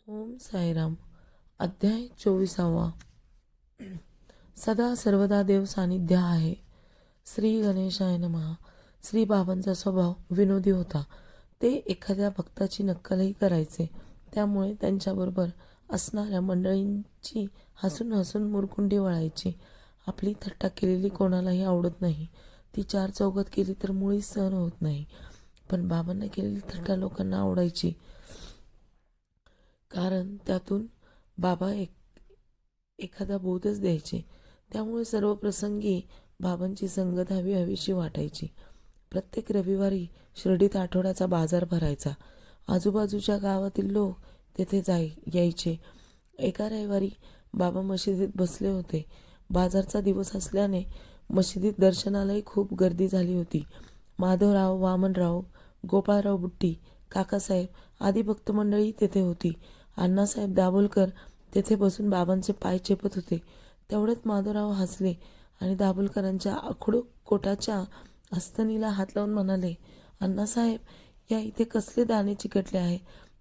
ओम साईराम. अध्याय 24. सदा सर्वदा देव सानिध्य आहे. श्री गणेशाय नमः. श्री बाबांचा स्वभाव विनोदी होता. ते एखाद्या भक्ताची नक्कलही करायचे. त्यामुळे त्यांच्याबरोबर असणाऱ्या मंडळींची हसून हसून मुरकुंडी वळायची. आपली थट्टा केलेली कोणालाही आवडत नाही. ती चार चौघात केली तर मुळीच सहन होत नाही. पण बाबांना केलेली थट्टा लोकांना आवडायची, कारण त्यातून बाबा एखादा बोधच द्यायचे. त्यामुळे सर्व प्रसंगी बाबांची संगत हवी हवीशी वाटायची. प्रत्येक रविवारी शिर्डीत आठवड्याचा बाजार भरायचा. आजूबाजूच्या गावातील लोक तेथे यायचे. एका रविवारी बाबा मशिदीत बसले होते. बाजारचा दिवस असल्याने मशिदीत दर्शनालाही खूप गर्दी झाली होती. माधवराव, वामनराव, गोपाळराव बुट्टी, काकासाहेब आदी भक्तमंडळी तेथे होती. अण्णासाहेब दाभोलकर तेथे बसून बाबांचे पाय चेपत होते. तेवढ्यात माधवराव हसले आणि दाभोलकरांच्या आखूड कोटाच्या हस्तनीला हात लावून म्हणाले, अण्णासाहेब, या इथे कसले दाणे चिकटले आहे?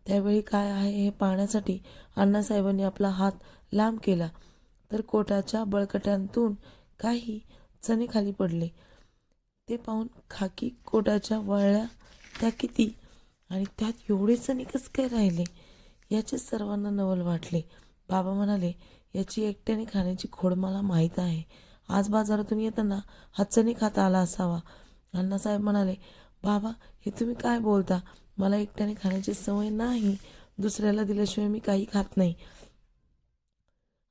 त्यावेळी काय आहे हे पाहण्यासाठी अण्णासाहेबांनी आपला हात लांब केला तर कोटाच्या बळकट्यांतून काही चणे खाली पडले. ते पाहून खाकी कोटाच्या वळल्या त्या किती, आणि त्यात एवढे चणे कस काय राहिले याचे सर्वांना नवल वाटले. बाबा म्हणाले, याची एकट्याने खाण्याची खोड मला माहीत आहे. आज बाजारातून येताना हा चणे खाता आला असावा. अण्णासाहेब म्हणाले, बाबा, हे तुम्ही काय बोलता? मला एकट्याने खाण्याची सवय नाही. दुसऱ्याला दिल्याशिवाय मी काही खात नाही.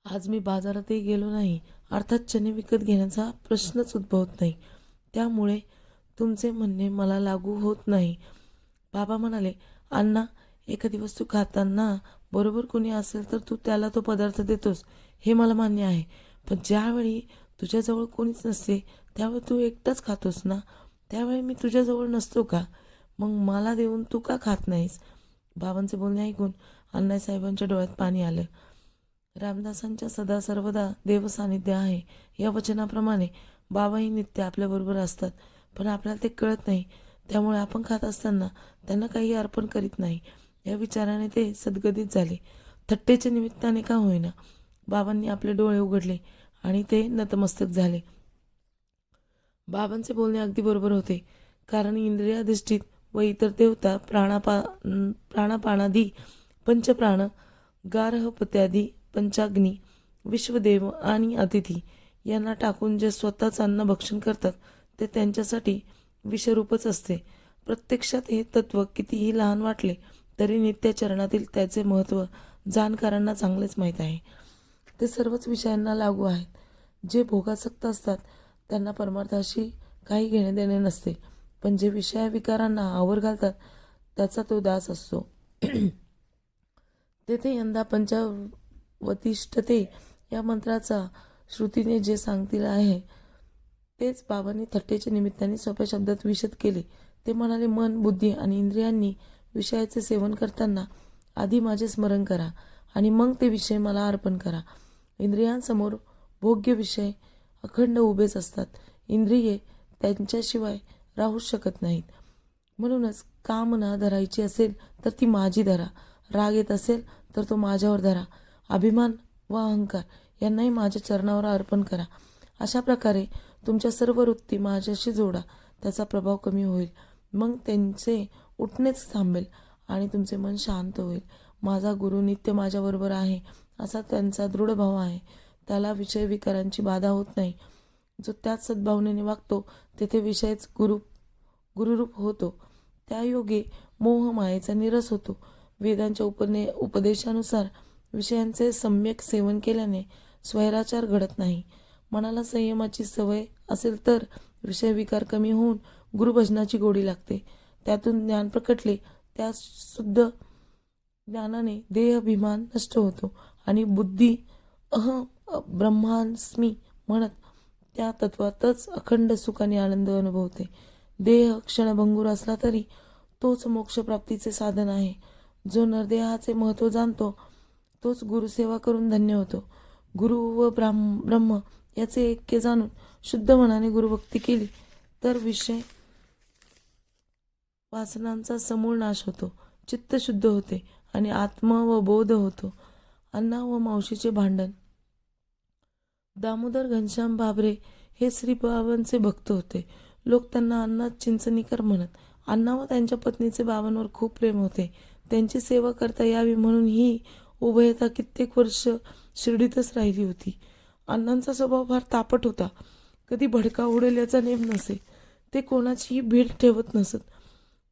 आज मी बाजारातही गेलो नाही. अर्थात चणे विकत घेण्याचा प्रश्नच उद्भवत नाही. त्यामुळे तुमचे म्हणणे मला लागू होत नाही. बाबा म्हणाले, अण्णा, एखादी वस्तू खाताना बरोबर कोणी असेल तर तू त्याला तो पदार्थ देतोस, हे मला मान्य आहे. पण ज्यावेळी तुझ्याजवळ कोणीच नसते त्यावेळी तू एकटाच खातोस ना. त्यावेळी मी तुझ्याजवळ नसतो का? मग मला देऊन तू का खात नाहीस? बाबांचे बोलणे ऐकून अण्णासाहेबांच्या डोळ्यात पाणी आलं. रामदासांच्या सदा सर्वदा देव सानिध्य आहे या वचनाप्रमाणे बाबाही नित्य आपल्याबरोबर असतात. पण आपल्याला ते कळत नाही. त्यामुळे आपण खात असताना त्यांना काही अर्पण करीत नाही. या विचाराने ते सद्गदित झाले. थट्टेच्या निमित्ताने का होईना बाबांनी आपले डोळे उघडले आणि ते नतमस्तक झाले. बाबांचे बोलणे अगदी बरोबर होते. कारण इंद्रियाधिष्ठित व इतर देवता प्राणापानादी पंचप्राण, गार्हपत्यादी पंचाग्नी, विश्वदेव आणि अतिथी यांना टाकून जे स्वतःच अन्न भक्षण करतात ते त्यांच्यासाठी विषरूपच असते. प्रत्यक्षात हे तत्व कितीही लहान वाटले तरी नित्यचरणातील त्याचे महत्त्व जाणकारांना चांगलेच माहीत आहे. ते सर्वच विषयांना लागू आहेत. जे भोगासक्त असतात त्यांना परमार्थाशी काही घेणे देणे नसते. पण जे विषयाविकारांना आवर घालतात त्याचा तो दास असतो. तेथे यंदा पंचवतिष्ठते या मंत्राचा श्रुतीने जे सांगतील आहे तेच बाबांनी थट्टेच्या निमित्ताने सोप्या शब्दात विशद केले. ते म्हणाले, मन, बुद्धी आणि इंद्रियांनी विषयाचे सेवन करताना आधी माझे स्मरण करा आणि मग ते विषय मला अर्पण करा. इंद्रियांसमोर भोग्य विषय अखंड उभेच असतात. इंद्रिये त्यांच्याशिवाय राहूच शकत नाहीत. म्हणूनच कामना धरायची असेल तर ती माझी धरा. राग येत असेल तर तो माझ्यावर धरा. अभिमान व अहंकार यांनाही माझ्या चरणावर अर्पण करा. अशा प्रकारे तुमच्या सर्व वृत्ती माझ्याशी जोडा. त्याचा प्रभाव कमी होईल. मग त्यांचे उठणेच थांबेल आणि तुमचे मन शांत होईल. माझा गुरु नित्य माझ्याबरोबर आहे असा त्यांचा दृढ भाव आहे. त्याला विषय विकारांची बाधा होत नाही. जो त्याच सद्भावनेने वागतो तेथे विषयच गुरुरूप होतो. त्या योगे मोह मायेचा निरस होतो. वेदांच्या उपदेशानुसार विषयांचे सम्यक सेवन केल्याने स्वैराचार घडत नाही. मनाला संयमाची सवय असेल तर विषयविकार कमी होऊन गुरुभजनाची गोडी लागते. त्यातून ज्ञान प्रकटले त्या शुद्ध ज्ञानाने देहाभिमान नष्ट होतो आणि बुद्धी अहम ब्रह्मास्मी म्हणत त्या तत्वातच अखंड सुख आणि आनंद अनुभवते. देह क्षणभंगूर असला तरी तोच मोक्षप्राप्तीचे साधन आहे. जो नरदेहाचे महत्त्व जाणतो तोच गुरुसेवा करून धन्य होतो. गुरु व ब्रह्म याचे ऐक्य जाणून शुद्ध मनाने गुरुभक्ती केली तर विषय वासनांचा समूळ नाश होतो. चित्त शुद्ध होते आणि आत्म व बोध होतो. अण्णा व मावशीचे भांडण. दामोदर घनश्याम भाबरे हे श्रीबाबांचे भक्त होते. लोक त्यांना अण्णा चिंचणीकर म्हणत. अण्णा व त्यांच्या पत्नीचे बाबांवर खूप प्रेम होते. त्यांची सेवा करता यावी म्हणून ही उभयता कित्येक वर्ष शिर्डीतच राहिली होती. अण्णांचा स्वभाव फार तापट होता. कधी भडका उडेल याचा नेम नसे. ते कोणाचीही भीड ठेवत नसत.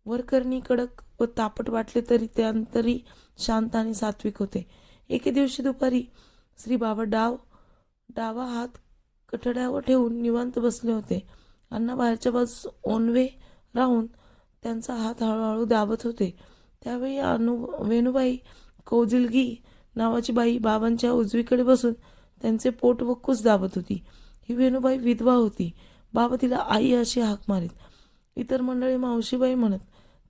वरकरणी कडक व तापट वाटले तरी ते अंतरी शांत आणि सात्विक होते. एके दिवशी दुपारी श्री बाबा डावा हात कठड्यावर ठेवून निवांत बसले होते. अण्णा बाहेरच्या बाजूस ओनवे राहून त्यांचा हात हळूहळू दाबत होते. त्यावेळी वेणूबाई कौजिलगी नावाची बाई बाबांच्या उजवीकडे बसून त्यांचे पोट व कुस दाबत होती. ही वेणूबाई विधवा होती. बाबा तिला आई अशी हाक मारीत. इतर मंडळी मावशीबाई म्हणत.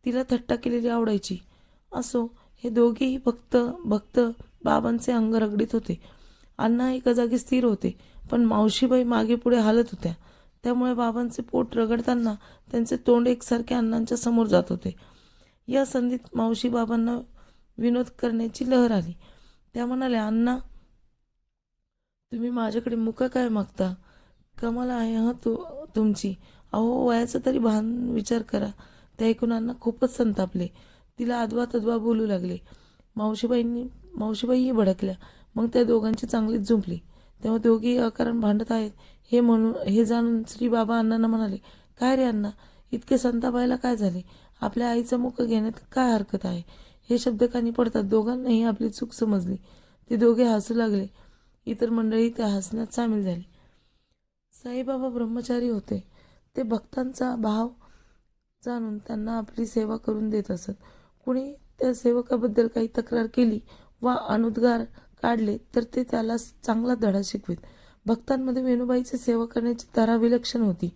तिला थट्टा केलेली आवडायची. असो, हे दोघेही भक्त बाबांचे अंग रगडीत होते. अण्णा एका जागी स्थिर होते, पण मावशीबाई मागे पुढे हालत होत्या. त्यामुळे बाबांचे पोट रगडताना त्यांचे तोंड एकसारखे अण्णांच्या समोर जात होते. या संधीत मावशी बाबांना विनोद करण्याची लहर आली. त्या म्हणाल्या, अण्णा, तुम्ही माझ्याकडे मुका काय मागता? कमाल आहे हं तुमची. अहो, वयाचा तरी भान विचार करा. ते ऐकून अण्णा खूपच संतापले. तिला अदवा तद्वा बोलू लागले. मावशीबाईही भडकल्या. मग त्या दोघांची चांगलीच झुंपली. तेव्हा दोघेही अकारण भांडत आहेत हे जाणून श्री बाबा अण्णांना म्हणाले, काय रे अण्णा, इतके संतापायला काय झाले? आपल्या आईचा मुका घेण्यात काय हरकत आहे? हे शब्द कानी पडतात दोघांनाही आपली चूक समजली. ते दोघे हसू लागले. इतर मंडळी त्या हसण्यात सामील झाली. साईबाबा ब्रह्मचारी होते. ते भक्तांचा भाव जाणून त्यांना आपली सेवा करून देत असत. कुणी त्या सेवकाबद्दल काही तक्रार केली वा अनुद्गार काढले तर ते त्याला चांगला धडा शिकवीत. भक्तांमध्ये वेणूबाईची सेवा करण्याची तरा विलक्षण होती.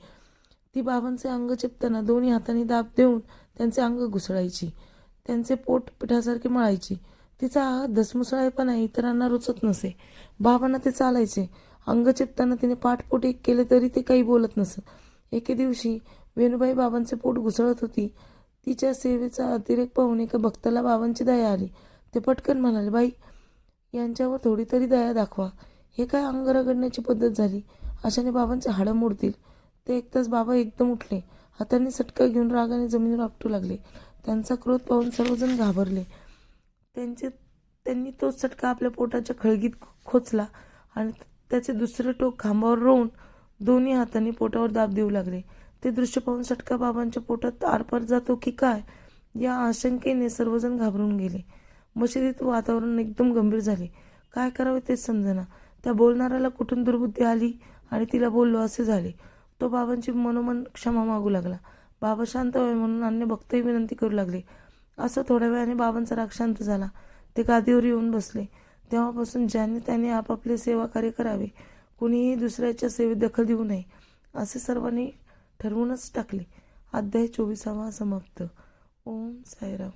ती बाबांचे अंग चिपताना दोन्ही हातांनी दाब देऊन त्यांचे अंग घुसळायची. त्यांचे पोट पिठासारखे मळायची. तिचा हा धसमुसळायपणा इतरांना रुचत नसे. बाबांना ते चालायचे. अंग चिपताना तिने पाठपोट एक केले तरी ते काही बोलत नसत. एके दिवशी वेणूबाई बाबांचे पोट घुसळत होती. तिच्या सेवेचा अतिरेक पाहून एका भक्ताला बाबांची दया आली. ते पटकन म्हणाले, बाई, यांच्यावर थोडी तरी दया दाखवा. हे काय अंग रगडण्याची पद्धत झाली? अशाने बाबांचे हाडं मोडतील. ते ऐकताच बाबा एकदम उठले. हातांनी सटका घेऊन रागाने जमिनीवर आपटू लागले. त्यांचा क्रोध पाहून सर्वजण घाबरले. त्यांनी तोच सटका आपल्या पोटाच्या खळगीत खोचला आणि त्याचे दुसरे टोक खांबावर रोवून दोन्ही हातांनी पोटावर दाब देऊ लागले. ते दृश्य पाहून सटका बाबांच्या पोटात आरपार जातो की काय या आशंकेने सर्वजण घाबरून गेले. मशिदीत वातावरण एकदम गंभीर झाले. काय करावे तेच समजेना. त्या बोलणाऱ्याला कुठून दुर्बुद्धी आली आणि तिला बोललो असे झाले. तो बाबांची मनोमन क्षमा मागू लागला. बाबा शांत व्हावे म्हणून अन्य भक्तही विनंती करू लागले. असं थोड्या वेळाने बाबांचा राग शांत झाला. ते गादीवर येऊन बसले. तेव्हापासून ज्याने त्याने आपापले सेवा कार्य करावे, कुणीही दुसऱ्याच्या सेवेत दखल देऊ नये असे सर्वांनी ठरवूनच टाकले. अध्याय 24 समाप्त. ओम साईराम.